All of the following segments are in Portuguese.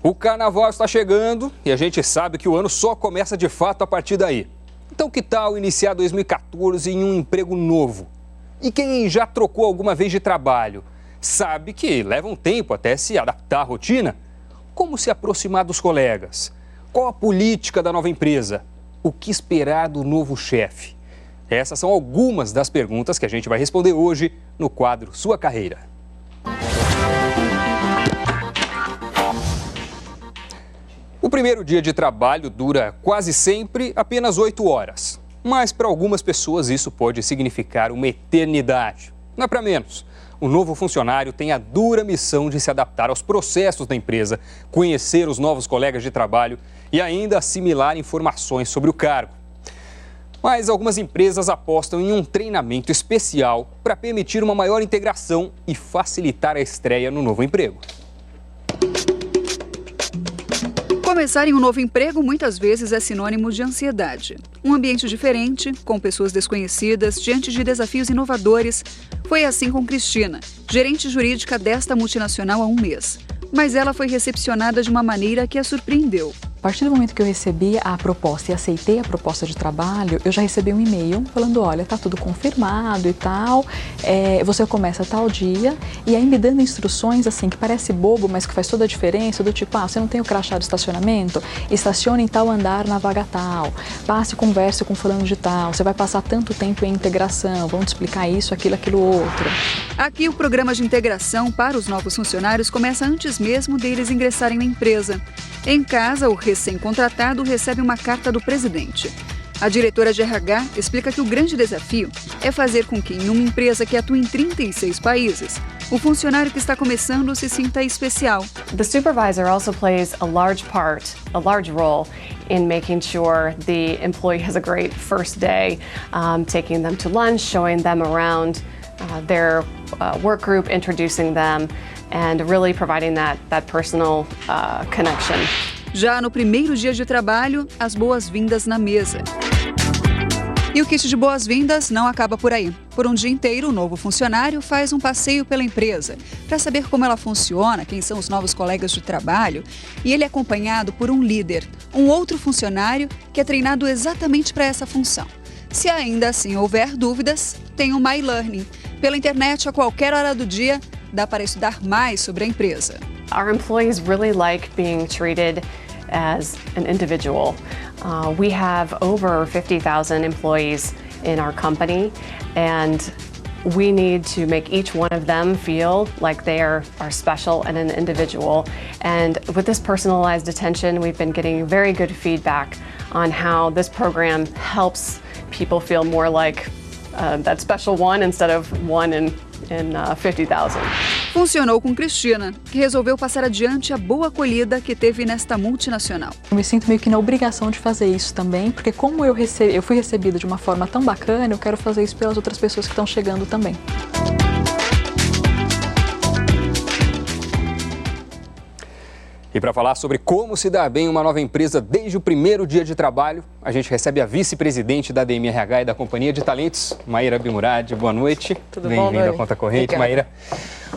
O carnaval está chegando e a gente sabe que o ano só começa de fato a partir daí. Então que tal iniciar 2014 em um emprego novo? E quem já trocou alguma vez de trabalho sabe que leva um tempo até se adaptar à rotina. Como se aproximar dos colegas? Qual a política da nova empresa? O que esperar do novo chefe? Essas são algumas das perguntas que a gente vai responder hoje no quadro Sua Carreira. O primeiro dia de trabalho dura quase sempre apenas 8 horas. Mas para algumas pessoas isso pode significar uma eternidade. Não é para menos. O novo funcionário tem a dura missão de se adaptar aos processos da empresa, conhecer os novos colegas de trabalho e ainda assimilar informações sobre o cargo. Mas algumas empresas apostam em um treinamento especial para permitir uma maior integração e facilitar a estreia no novo emprego. Começar em um novo emprego muitas vezes é sinônimo de ansiedade. Um ambiente diferente, com pessoas desconhecidas, diante de desafios inovadores. Foi assim com Cristina, gerente jurídica desta multinacional há um mês. Mas ela foi recepcionada de uma maneira que a surpreendeu. A partir do momento que eu recebi a proposta e aceitei a proposta de trabalho, eu já recebi um e-mail falando, olha, tá tudo confirmado e tal, você começa tal dia, e aí me dando instruções assim, que parece bobo, mas que faz toda a diferença, do tipo, você não tem o crachá de estacionamento? Estacione em tal andar na vaga tal, passe e converse com fulano de tal, você vai passar tanto tempo em integração, vamos te explicar isso, aquilo outro. Aqui o programa de integração para os novos funcionários começa antes mesmo deles ingressarem na empresa. Em casa, o recém-contratado recebe uma carta do presidente. A diretora de RH explica que o grande desafio é fazer com que, em uma empresa que atua em 36 países, o funcionário que está começando se sinta especial. The supervisor also plays a large role in making sure the employee has a great first day, taking them to lunch, showing them around their work group, introducing them, and really providing that personal connection. Já no primeiro dia de trabalho, as boas-vindas na mesa. E o kit de boas-vindas não acaba por aí. Por um dia inteiro, o novo funcionário faz um passeio pela empresa para saber como ela funciona, quem são os novos colegas de trabalho. E ele é acompanhado por um líder, um outro funcionário que é treinado exatamente para essa função. Se ainda assim houver dúvidas, tem o My Learning. Pela internet, a qualquer hora do dia, dá para estudar mais sobre a empresa. Our employees really like being treated as an individual. We have over 50,000 employees in our company, and we need to make each one of them feel like they are special and an individual. And with this personalized attention, we've been getting very good feedback on how this program helps people feel more like that special one instead of one in 50,000. Funcionou com Cristina, que resolveu passar adiante a boa acolhida que teve nesta multinacional. Eu me sinto meio que na obrigação de fazer isso também, porque como eu fui recebida de uma forma tão bacana, eu quero fazer isso pelas outras pessoas que estão chegando também. E para falar sobre como se dar bem em uma nova empresa desde o primeiro dia de trabalho, a gente recebe a vice-presidente da DMRH e da Companhia de Talentos, Maíra Bimurad. Boa noite. Tudo bom, Bem-vinda à Conta Corrente, Maíra.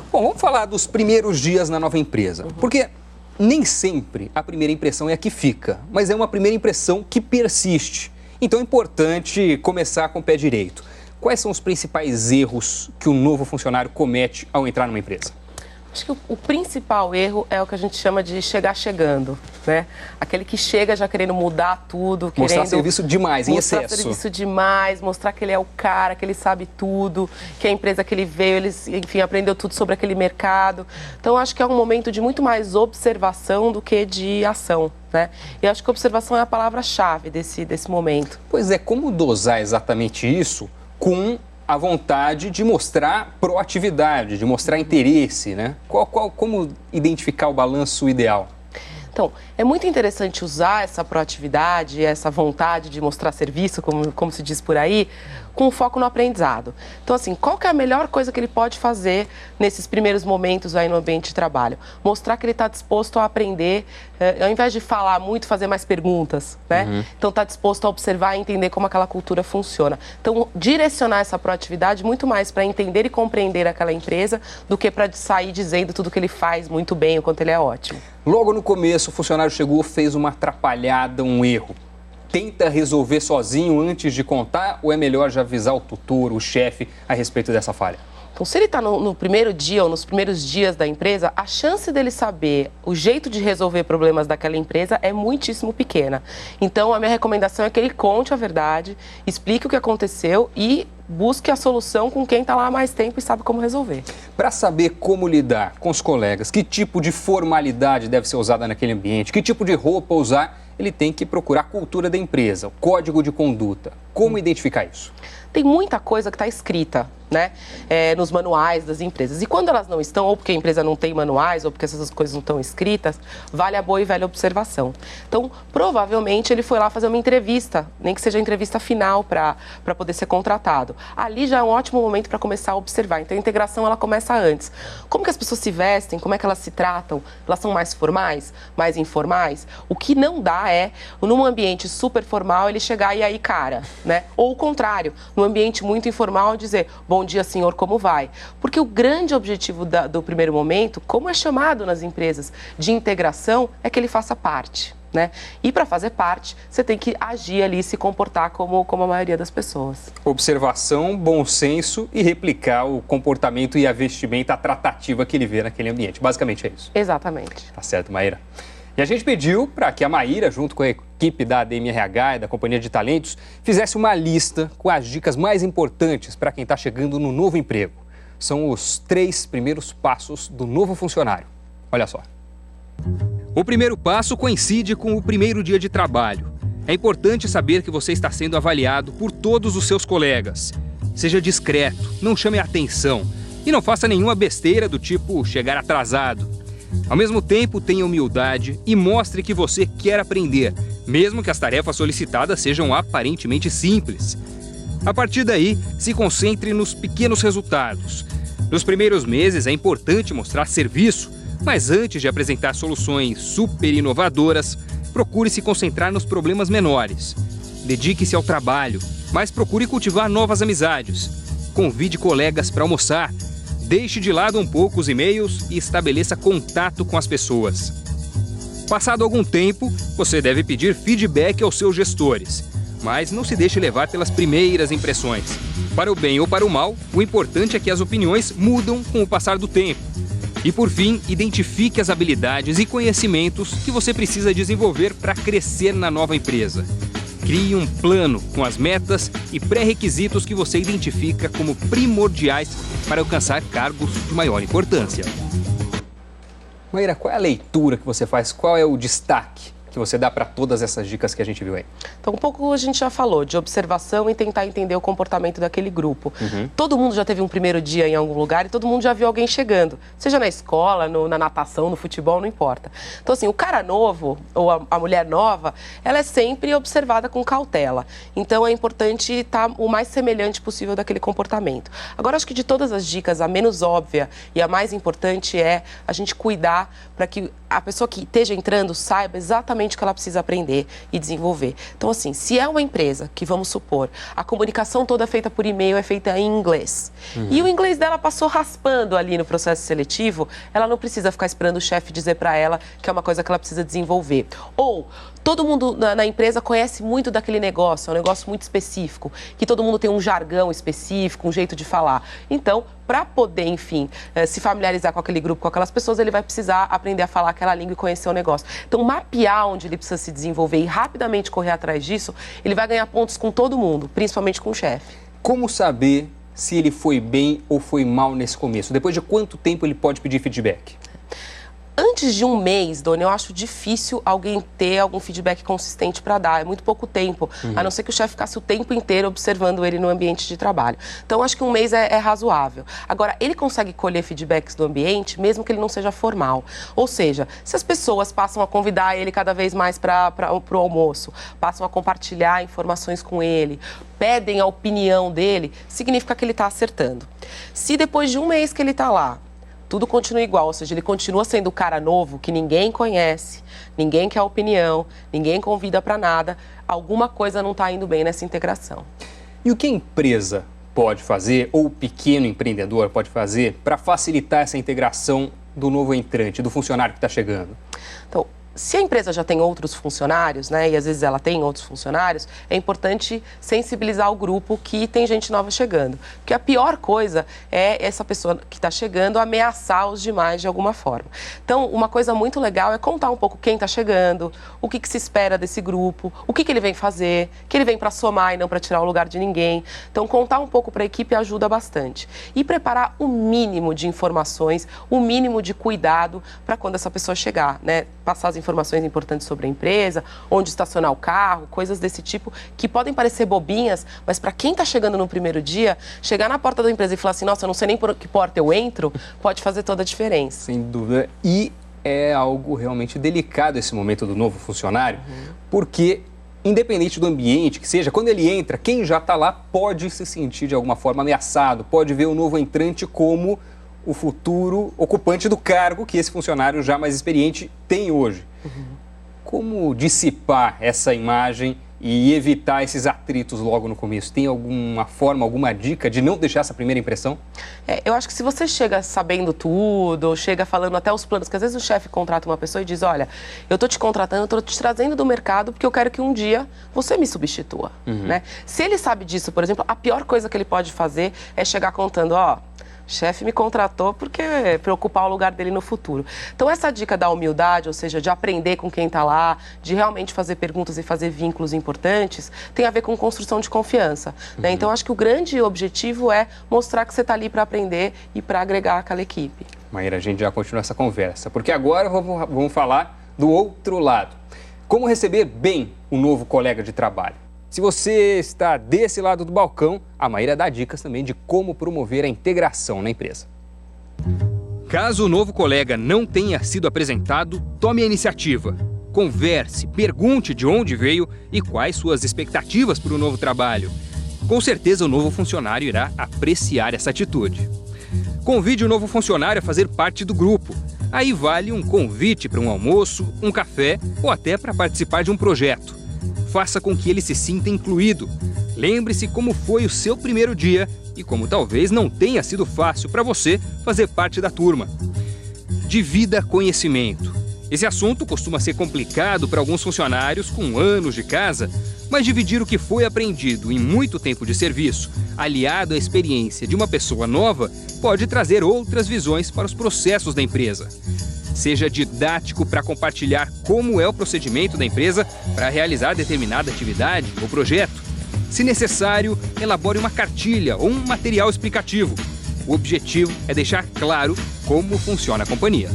Bom, vamos falar dos primeiros dias na nova empresa, porque nem sempre a primeira impressão é a que fica, mas é uma primeira impressão que persiste. Então é importante começar com o pé direito. Quais são os principais erros que o novo funcionário comete ao entrar numa empresa? Acho que o principal erro é o que a gente chama de chegar chegando, né? Aquele que chega já querendo mudar tudo, mostrar serviço demais, em excesso. Mostrar serviço demais, mostrar que ele é o cara, que ele sabe tudo, que a empresa que ele veio, ele, enfim, aprendeu tudo sobre aquele mercado. Então, acho que é um momento de muito mais observação do que de ação, né? E acho que observação é a palavra-chave desse momento. Pois é, como dosar exatamente isso com a vontade de mostrar proatividade, de mostrar interesse, né? Como identificar o balanço ideal? Então, é muito interessante usar essa proatividade, essa vontade de mostrar serviço, como se diz por aí, com foco no aprendizado. Então, assim, qual que é a melhor coisa que ele pode fazer nesses primeiros momentos aí no ambiente de trabalho? Mostrar que ele está disposto a aprender, ao invés de falar muito, fazer mais perguntas, né? Então, está disposto a observar e entender como aquela cultura funciona. Então, direcionar essa proatividade muito mais para entender e compreender aquela empresa do que para sair dizendo tudo que ele faz muito bem, o quanto ele é ótimo. Logo no começo, o funcionário chegou, fez uma atrapalhada, um erro. Tenta resolver sozinho antes de contar ou é melhor já avisar o tutor, o chefe, a respeito dessa falha? Então, se ele está no primeiro dia ou nos primeiros dias da empresa, a chance dele saber o jeito de resolver problemas daquela empresa é muitíssimo pequena. Então, a minha recomendação é que ele conte a verdade, explique o que aconteceu e busque a solução com quem está lá há mais tempo e sabe como resolver. Para saber como lidar com os colegas, que tipo de formalidade deve ser usada naquele ambiente, que tipo de roupa usar, ele tem que procurar a cultura da empresa, o código de conduta. Como identificar isso? Tem muita coisa que está escrita, né, nos manuais das empresas. E quando elas não estão, ou porque a empresa não tem manuais, ou porque essas coisas não estão escritas, vale a boa e velha observação. Então, provavelmente, ele foi lá fazer uma entrevista, nem que seja a entrevista final para poder ser contratado. Ali já é um ótimo momento para começar a observar. Então, a integração, ela começa antes. Como que as pessoas se vestem? Como é que elas se tratam? Elas são mais formais? Mais informais? O que não dá é, num ambiente super formal, ele chegar e aí, cara, né? Ou o contrário, num ambiente muito informal, dizer, bom dia, senhor, como vai? Porque o grande objetivo do primeiro momento, como é chamado nas empresas de integração, é que ele faça parte, né? E para fazer parte, você tem que agir ali, se comportar como a maioria das pessoas. Observação, bom senso e replicar o comportamento e a vestimenta, a tratativa que ele vê naquele ambiente. Basicamente é isso. Exatamente. Tá certo, Maíra. E a gente pediu para que a Maíra, junto com a equipe da ADM-RH e da Companhia de Talentos, fizesse uma lista com as dicas mais importantes para quem está chegando no novo emprego. São os 3 primeiros passos do novo funcionário. Olha só. O primeiro passo coincide com o primeiro dia de trabalho. É importante saber que você está sendo avaliado por todos os seus colegas. Seja discreto, não chame a atenção e não faça nenhuma besteira do tipo chegar atrasado. Ao mesmo tempo, tenha humildade e mostre que você quer aprender, mesmo que as tarefas solicitadas sejam aparentemente simples. A partir daí, se concentre nos pequenos resultados. Nos primeiros meses é importante mostrar serviço, mas antes de apresentar soluções super inovadoras, procure se concentrar nos problemas menores. Dedique-se ao trabalho, mas procure cultivar novas amizades. Convide colegas para almoçar. Deixe de lado um pouco os e-mails e estabeleça contato com as pessoas. Passado algum tempo, você deve pedir feedback aos seus gestores, mas não se deixe levar pelas primeiras impressões. Para o bem ou para o mal, o importante é que as opiniões mudam com o passar do tempo. E por fim, identifique as habilidades e conhecimentos que você precisa desenvolver para crescer na nova empresa. Crie um plano com as metas e pré-requisitos que você identifica como primordiais para alcançar cargos de maior importância. Maíra, qual é a leitura que você faz? Qual é o destaque que você dá para todas essas dicas que a gente viu aí? Então, um pouco a gente já falou de observação e tentar entender o comportamento daquele grupo. Todo mundo já teve um primeiro dia em algum lugar e todo mundo já viu alguém chegando. Seja na escola, na natação, no futebol, não importa. Então, assim, o cara novo ou a mulher nova, ela é sempre observada com cautela. Então, é importante estar o mais semelhante possível daquele comportamento. Agora, acho que de todas as dicas, a menos óbvia e a mais importante é a gente cuidar para que a pessoa que esteja entrando saiba exatamente o que ela precisa aprender e desenvolver. Então, assim, se é uma empresa que, vamos supor, a comunicação toda feita por e-mail é feita em inglês, e o inglês dela passou raspando ali no processo seletivo, ela não precisa ficar esperando o chefe dizer para ela que é uma coisa que ela precisa desenvolver. Ou todo mundo na empresa conhece muito daquele negócio, é um negócio muito específico, que todo mundo tem um jargão específico, um jeito de falar. Então, para poder, enfim, se familiarizar com aquele grupo, com aquelas pessoas, ele vai precisar aprender a falar aquela língua e conhecer o negócio. Então, mapear onde ele precisa se desenvolver e rapidamente correr atrás disso, ele vai ganhar pontos com todo mundo, principalmente com o chefe. Como saber se ele foi bem ou foi mal nesse começo? Depois de quanto tempo ele pode pedir feedback? Antes de um mês, Dona, eu acho difícil alguém ter algum feedback consistente para dar. É muito pouco tempo, a não ser que o chefe ficasse o tempo inteiro observando ele no ambiente de trabalho. Então, acho que um mês é razoável. Agora, ele consegue colher feedbacks do ambiente, mesmo que ele não seja formal. Ou seja, se as pessoas passam a convidar ele cada vez mais para o almoço, passam a compartilhar informações com ele, pedem a opinião dele, significa que ele está acertando. Se depois de um mês que ele está lá, tudo continua igual, ou seja, ele continua sendo o cara novo que ninguém conhece, ninguém quer opinião, ninguém convida para nada, alguma coisa não está indo bem nessa integração. E o que a empresa pode fazer, ou o pequeno empreendedor pode fazer, para facilitar essa integração do novo entrante, do funcionário que está chegando? Então, se a empresa já tem outros funcionários, né, e às vezes ela tem outros funcionários, é importante sensibilizar o grupo que tem gente nova chegando. Porque a pior coisa é essa pessoa que está chegando ameaçar os demais de alguma forma. Então, uma coisa muito legal é contar um pouco quem está chegando, o que se espera desse grupo, o que ele vem fazer, que ele vem para somar e não para tirar o lugar de ninguém. Então, contar um pouco para a equipe ajuda bastante. E preparar o mínimo de informações, o mínimo de cuidado para quando essa pessoa chegar, né? Passar as informações importantes sobre a empresa, onde estacionar o carro, coisas desse tipo, que podem parecer bobinhas, mas para quem está chegando no primeiro dia, chegar na porta da empresa e falar assim, nossa, eu não sei nem por que porta eu entro, pode fazer toda a diferença. Sem dúvida. E é algo realmente delicado esse momento do novo funcionário, porque independente do ambiente que seja, quando ele entra, quem já está lá pode se sentir de alguma forma ameaçado, pode ver o novo entrante como o futuro ocupante do cargo que esse funcionário já mais experiente tem hoje. Como dissipar essa imagem e evitar esses atritos logo no começo? Tem alguma forma, alguma dica de não deixar essa primeira impressão? Eu acho que se você chega sabendo tudo, ou chega falando até os planos, que às vezes o chefe contrata uma pessoa e diz, olha, eu estou te contratando, eu estou te trazendo do mercado porque eu quero que um dia você me substitua, né? Se ele sabe disso, por exemplo, a pior coisa que ele pode fazer é chegar contando, ó, o chefe me contratou porque para ocupar o lugar dele no futuro. Então, essa dica da humildade, ou seja, de aprender com quem está lá, de realmente fazer perguntas e fazer vínculos importantes, tem a ver com construção de confiança, né? Então, acho que o grande objetivo é mostrar que você está ali para aprender e para agregar aquela equipe. Maíra, a gente já continua essa conversa, porque agora vamos falar do outro lado. Como receber bem um novo colega de trabalho? Se você está desse lado do balcão, a Maíra dá dicas também de como promover a integração na empresa. Caso o novo colega não tenha sido apresentado, tome a iniciativa. Converse, pergunte de onde veio e quais suas expectativas para o novo trabalho. Com certeza o novo funcionário irá apreciar essa atitude. Convide o novo funcionário a fazer parte do grupo. Aí vale um convite para um almoço, um café ou até para participar de um projeto. Faça com que ele se sinta incluído. Lembre-se como foi o seu primeiro dia e como talvez não tenha sido fácil para você fazer parte da turma. Divida conhecimento. Esse assunto costuma ser complicado para alguns funcionários com anos de casa, mas dividir o que foi aprendido em muito tempo de serviço, aliado à experiência de uma pessoa nova, pode trazer outras visões para os processos da empresa. Seja didático para compartilhar como é o procedimento da empresa para realizar determinada atividade ou projeto. Se necessário, elabore uma cartilha ou um material explicativo. O objetivo é deixar claro como funciona a companhia.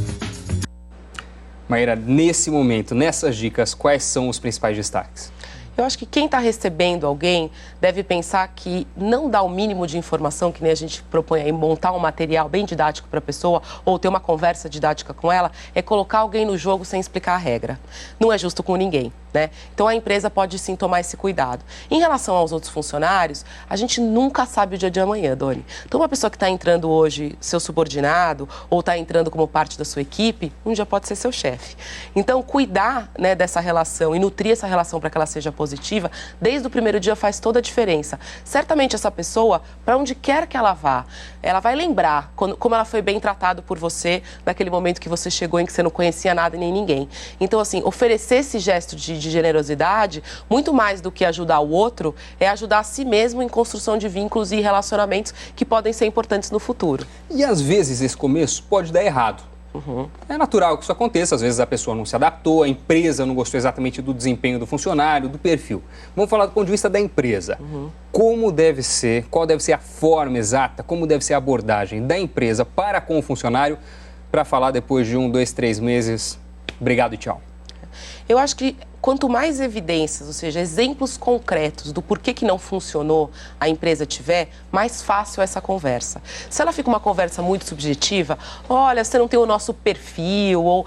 Maíra, nesse momento, nessas dicas, quais são os principais destaques? Eu acho que quem está recebendo alguém deve pensar que não dar o mínimo de informação, que nem a gente propõe aí, montar um material bem didático para a pessoa ou ter uma conversa didática com ela, é colocar alguém no jogo sem explicar a regra. Não é justo com ninguém, né? Então a empresa pode sim tomar esse cuidado. Em relação aos outros funcionários, a gente nunca sabe o dia de amanhã, Doni. Então uma pessoa que está entrando hoje, seu subordinado, ou está entrando como parte da sua equipe, um dia pode ser seu chefe. Então cuidar, né, dessa relação e nutrir essa relação para que ela seja positiva, desde o primeiro dia faz toda a diferença. Certamente essa pessoa, para onde quer que ela vá, ela vai lembrar como ela foi bem tratada por você naquele momento que você chegou em que você não conhecia nada e nem ninguém. Então, assim, oferecer esse gesto de generosidade, muito mais do que ajudar o outro, é ajudar a si mesmo em construção de vínculos e relacionamentos que podem ser importantes no futuro. E às vezes esse começo pode dar errado. É natural que isso aconteça, às vezes a pessoa não se adaptou, a empresa não gostou exatamente do desempenho do funcionário, do perfil. Vamos falar do ponto de vista da empresa. Como deve ser, qual deve ser a forma exata, como deve ser a abordagem da empresa para com o funcionário para falar depois de 1, 2, 3 meses, obrigado e tchau? Eu acho que quanto mais evidências, ou seja, exemplos concretos do porquê que não funcionou a empresa tiver, mais fácil é essa conversa. Se ela fica uma conversa muito subjetiva, olha, você não tem o nosso perfil, ou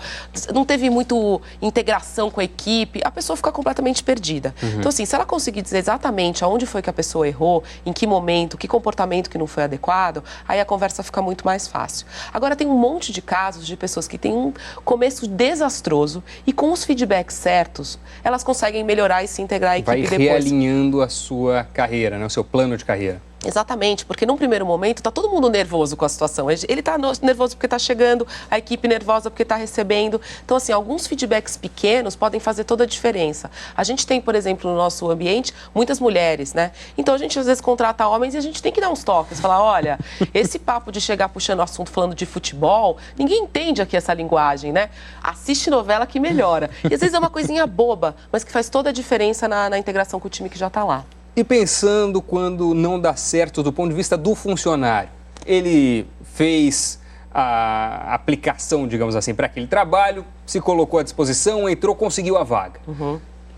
não teve muito integração com a equipe, a pessoa fica completamente perdida. Então, assim, se ela conseguir dizer exatamente aonde foi que a pessoa errou, em que momento, que comportamento que não foi adequado, aí a conversa fica muito mais fácil. Agora, tem um monte de casos de pessoas que têm um começo desastroso e com os feedbacks certos, elas conseguem melhorar e se integrar à equipe depois. Vai realinhando a sua carreira, né? O seu plano de carreira. Exatamente, porque num primeiro momento está todo mundo nervoso com a situação. Ele está nervoso porque está chegando, a equipe nervosa porque está recebendo. Então, assim, alguns feedbacks pequenos podem fazer toda a diferença. A gente tem, por exemplo, no nosso ambiente, muitas mulheres, né? Então, a gente às vezes contrata homens e a gente tem que dar uns toques. Falar, olha, esse papo de chegar puxando o assunto falando de futebol, ninguém entende aqui essa linguagem, né? Assiste novela que melhora. E às vezes é uma coisinha boba, mas que faz toda a diferença na integração com o time que já está lá. E pensando quando não dá certo do ponto de vista do funcionário, ele fez a aplicação, digamos assim, para aquele trabalho, se colocou à disposição, entrou, conseguiu a vaga.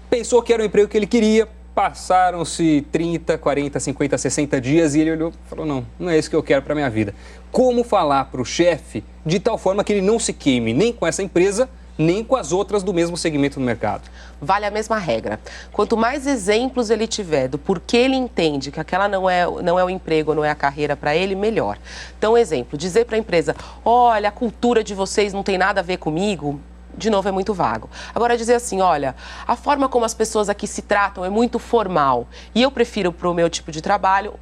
Pensou que era o emprego que ele queria, passaram-se 30, 40, 50, 60 dias e ele olhou e falou, não é isso que eu quero para minha vida. Como falar para o chefe de tal forma que ele não se queime nem com essa empresa, nem com as outras do mesmo segmento no mercado? Vale a mesma regra. Quanto mais exemplos ele tiver do porquê ele entende que aquela não é o emprego, não é a carreira para ele, melhor. Então, exemplo, dizer para a empresa, olha, a cultura de vocês não tem nada a ver comigo, de novo, é muito vago. Agora, dizer assim, olha, a forma como as pessoas aqui se tratam é muito formal e eu prefiro para o meu tipo de trabalho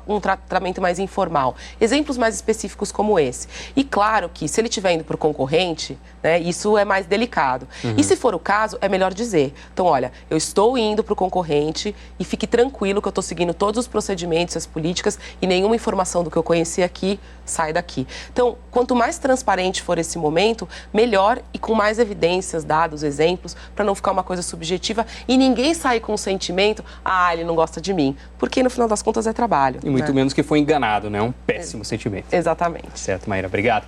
um tratamento mais informal. Exemplos mais específicos como esse. E claro que se ele estiver indo para o concorrente, né, isso é mais delicado. E se for o caso, é melhor dizer. Então, olha, eu estou indo para o concorrente e fique tranquilo que eu estou seguindo todos os procedimentos, as políticas e nenhuma informação do que eu conheci aqui sai daqui. Então, quanto mais transparente for esse momento, melhor e com mais evidências, dados, exemplos, para não ficar uma coisa subjetiva e ninguém sair com o sentimento, ele não gosta de mim, porque no final das contas é trabalho. E muito menos que foi enganado, né? Um péssimo sentimento. Exatamente. Certo, Maíra, obrigado.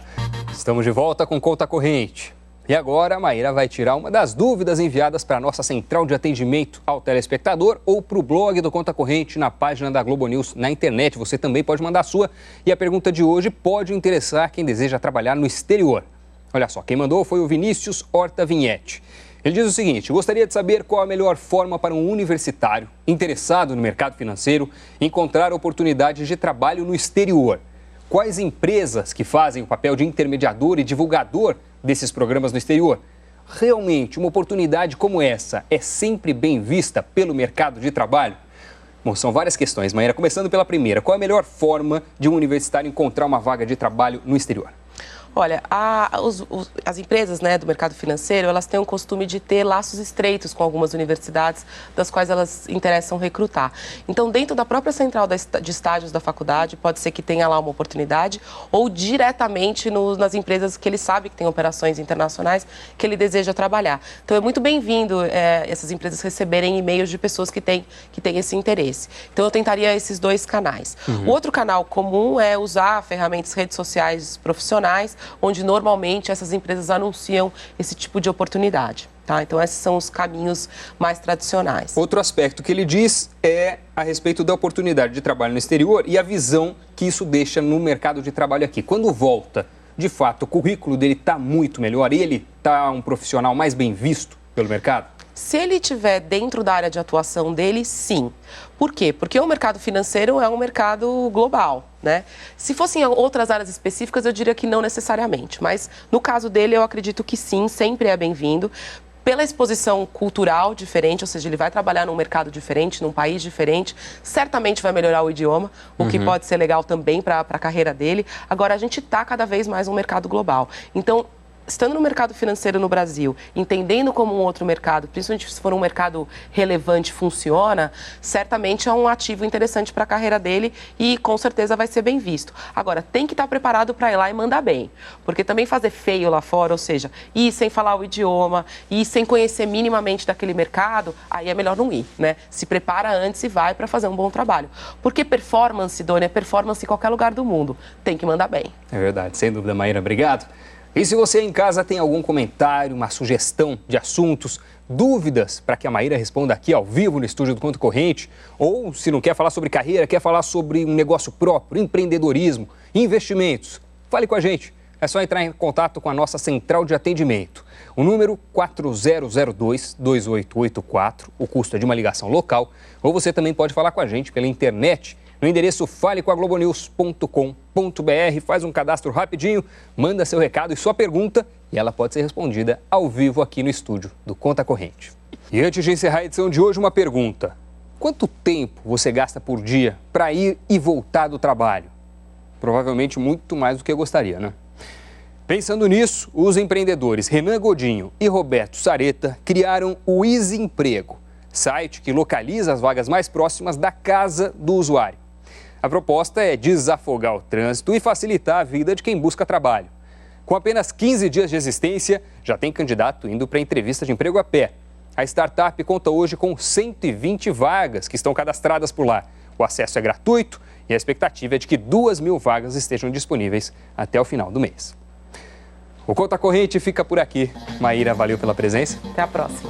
Estamos de volta com Conta Corrente. E agora a Maíra vai tirar uma das dúvidas enviadas para a nossa central de atendimento ao telespectador ou para o blog do Conta Corrente na página da Globo News na internet. Você também pode mandar a sua. E a pergunta de hoje pode interessar quem deseja trabalhar no exterior. Olha só, quem mandou foi o Vinícius Horta Vinhete. Ele diz o seguinte, gostaria de saber qual a melhor forma para um universitário interessado no mercado financeiro encontrar oportunidades de trabalho no exterior. Quais empresas que fazem o papel de intermediador e divulgador desses programas no exterior? Realmente, uma oportunidade como essa é sempre bem vista pelo mercado de trabalho? Bom, são várias questões, Maíra. Começando pela primeira, qual é a melhor forma de um universitário encontrar uma vaga de trabalho no exterior? Olha, as empresas, né, do mercado financeiro, elas têm o costume de ter laços estreitos com algumas universidades das quais elas interessam recrutar. Então, dentro da própria central de estágios da faculdade, pode ser que tenha lá uma oportunidade ou diretamente nas empresas que ele sabe que tem operações internacionais que ele deseja trabalhar. Então, é muito bem-vindo essas empresas receberem e-mails de pessoas que têm esse interesse. Então, eu tentaria esses dois canais. O outro canal comum é usar ferramentas, redes sociais profissionais, onde normalmente essas empresas anunciam esse tipo de oportunidade. Tá? Então, esses são os caminhos mais tradicionais. Outro aspecto que ele diz é a respeito da oportunidade de trabalho no exterior e a visão que isso deixa no mercado de trabalho aqui. Quando volta, de fato, o currículo dele está muito melhor, ele está um profissional mais bem visto pelo mercado? Se ele estiver dentro da área de atuação dele, sim. Por quê? Porque o mercado financeiro é um mercado global, né? Se fossem outras áreas específicas, eu diria que não necessariamente. Mas no caso dele, eu acredito que sim, sempre é bem-vindo. Pela exposição cultural diferente, ou seja, ele vai trabalhar num mercado diferente, num país diferente, certamente vai melhorar o idioma, o que pode ser legal também para a carreira dele. Agora, a gente está cada vez mais no mercado global. Então, estando no mercado financeiro no Brasil, entendendo como um outro mercado, principalmente se for um mercado relevante, funciona, certamente é um ativo interessante para a carreira dele e com certeza vai ser bem visto. Agora, tem que estar preparado para ir lá e mandar bem, porque também fazer feio lá fora, ou seja, ir sem falar o idioma, ir sem conhecer minimamente daquele mercado, aí é melhor não ir, né? Se prepara antes e vai para fazer um bom trabalho. Porque performance, Dona, é performance em qualquer lugar do mundo. Tem que mandar bem. É verdade, sem dúvida, Maíra. Obrigado. E se você em casa tem algum comentário, uma sugestão de assuntos, dúvidas para que a Maíra responda aqui ao vivo no estúdio do Conta Corrente, ou se não quer falar sobre carreira, quer falar sobre um negócio próprio, empreendedorismo, investimentos, fale com a gente. É só entrar em contato com a nossa central de atendimento. O número 4002-2884, o custo é de uma ligação local, ou você também pode falar com a gente pela internet, no endereço falecoaglobonews.com.br, faz um cadastro rapidinho, manda seu recado e sua pergunta e ela pode ser respondida ao vivo aqui no estúdio do Conta Corrente. E antes de encerrar a edição de hoje, uma pergunta. Quanto tempo você gasta por dia para ir e voltar do trabalho? Provavelmente muito mais do que eu gostaria, né? Pensando nisso, os empreendedores Renan Godinho e Roberto Sareta criaram o Easy Emprego, site que localiza as vagas mais próximas da casa do usuário. A proposta é desafogar o trânsito e facilitar a vida de quem busca trabalho. Com apenas 15 dias de existência, já tem candidato indo para entrevista de emprego a pé. A startup conta hoje com 120 vagas que estão cadastradas por lá. O acesso é gratuito e a expectativa é de que 2.000 vagas estejam disponíveis até o final do mês. O Conta Corrente fica por aqui. Maíra, valeu pela presença. Até a próxima.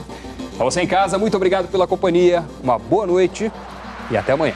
A você em casa, muito obrigado pela companhia, uma boa noite e até amanhã.